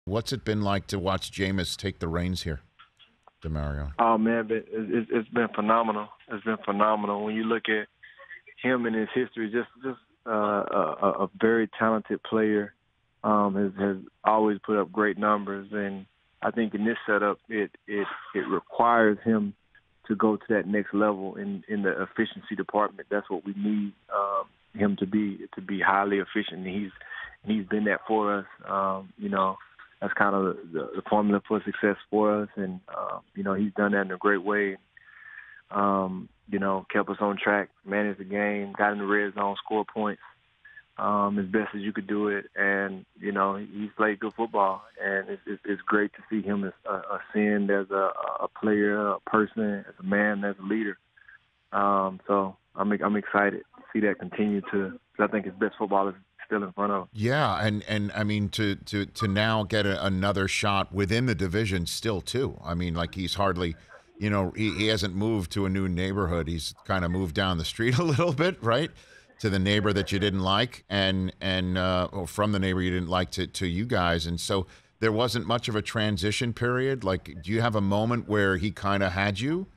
What's it been like to watch Jameis take the reins here, Demario? Oh, man, it's been phenomenal. It's been phenomenal. When you look at him and his history, just a very talented player, has always put up great numbers. And I think in this setup, it requires him to go to that next level in the efficiency department. That's what we need him to be highly efficient. And he's been that for us. That's kind of the formula for success for us. And, he's done that in a great way. Kept us on track, managed the game, got in the red zone, scored points as best as you could do it. And, he's played good football. And it's great to see him ascend as a player, a person, as a man, as a leader. So I'm excited to see that continue because I think his best football is still in front of him. Yeah, and I mean to now get another shot within the division still too. I mean, like he's hardly, he hasn't moved to a new neighborhood. He's kind of moved down the street a little bit, right, to the neighbor that you didn't like, or from the neighbor you didn't like to you guys, and so there wasn't much of a transition period. Like, do you have a moment where he kind of had you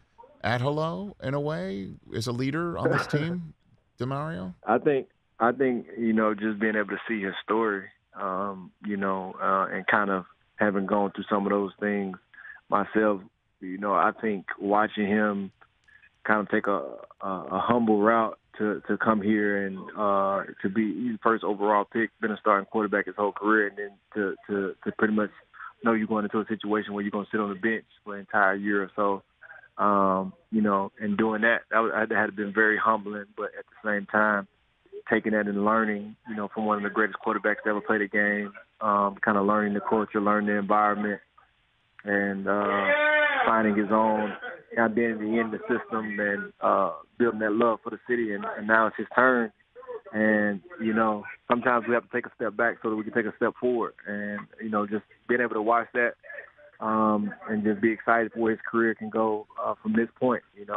at hello in a way as a leader on this team, Demario? I think just being able to see his story, and kind of having gone through some of those things myself, I think watching him kind of take a humble route to come here and to be he's the first overall pick, been a starting quarterback his whole career, and then to pretty much know you're going into a situation where you're going to sit on the bench for an entire year or so, and doing that had been very humbling, but at the same time, taking that and learning, from one of the greatest quarterbacks to ever play the game, kind of learning the culture, learning the environment, and finding his own identity in the system and building that love for the city. And now it's his turn. And, sometimes we have to take a step back so that we can take a step forward. And, just being able to watch that and just be excited for where his career can go from this point. It's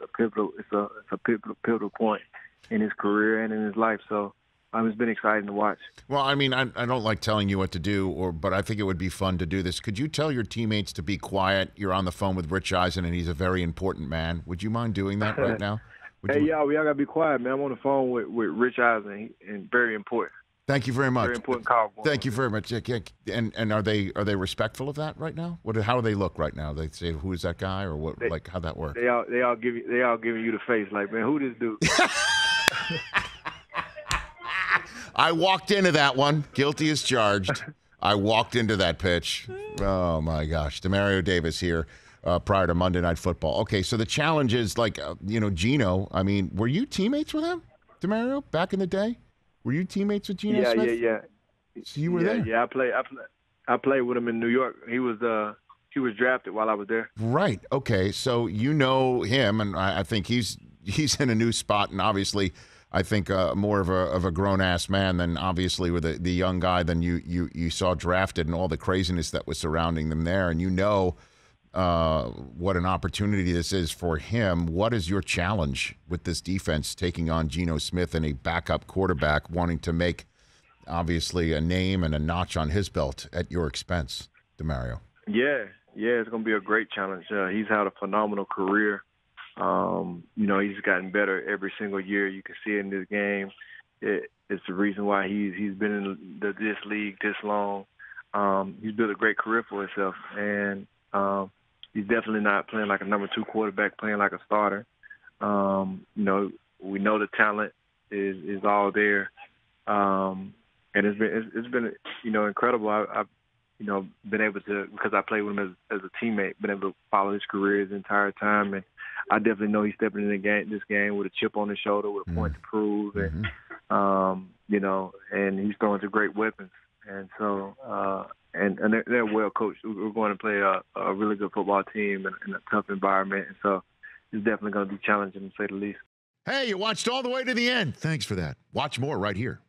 a pivotal point in his career and in his life. So it's been exciting to watch. Well, I mean, I don't like telling you what to do, but I think it would be fun to do this. Could you tell your teammates to be quiet? You're on the phone with Rich Eisen, and he's a very important man. Would you mind doing that right now? Y'all, we all got to be quiet, man. I'm on the phone with Rich Eisen, and very important. Thank you very much. Very important call. Thank you very much. And are they respectful of that right now? How do they look right now? They say, "Who is that guy?" or what? How'd that work? They all giving you the face, like, man, who this dude? I walked into that one. Guilty as charged. I walked into that pitch. Oh, my gosh. Demario Davis here prior to Monday Night Football. Okay, so the challenge is, Geno. I mean, were you teammates with him, Demario, back in the day? Were you teammates with Geno Smith? Yeah. So you were there? Yeah, I played with him in New York. He was drafted while I was there. Right. Okay, so you know him, and I think he's in a new spot, and obviously – I think more of a grown-ass man than obviously with the young guy than you saw drafted and all the craziness that was surrounding them there. And what an opportunity this is for him. What is your challenge with this defense taking on Geno Smith and a backup quarterback wanting to make, obviously, a name and a notch on his belt at your expense, Demario? Yeah, it's going to be a great challenge. He's had a phenomenal career. He's gotten better every single year. You can see it in this game. It's the reason why he's been in this league this long. He's built a great career for himself, and he's definitely not playing like a number 2 quarterback, playing like a starter. We know the talent is all there, and it's been incredible. I've been able to, because I played with him as a teammate, been able to follow his career his entire time, and I definitely know he's stepping in this game with a chip on his shoulder, with a point to prove, and and he's throwing some great weapons, and so and they're well coached. We're going to play a really good football team in a tough environment, and so it's definitely going to be challenging, to say the least. Hey, you watched all the way to the end. Thanks for that. Watch more right here.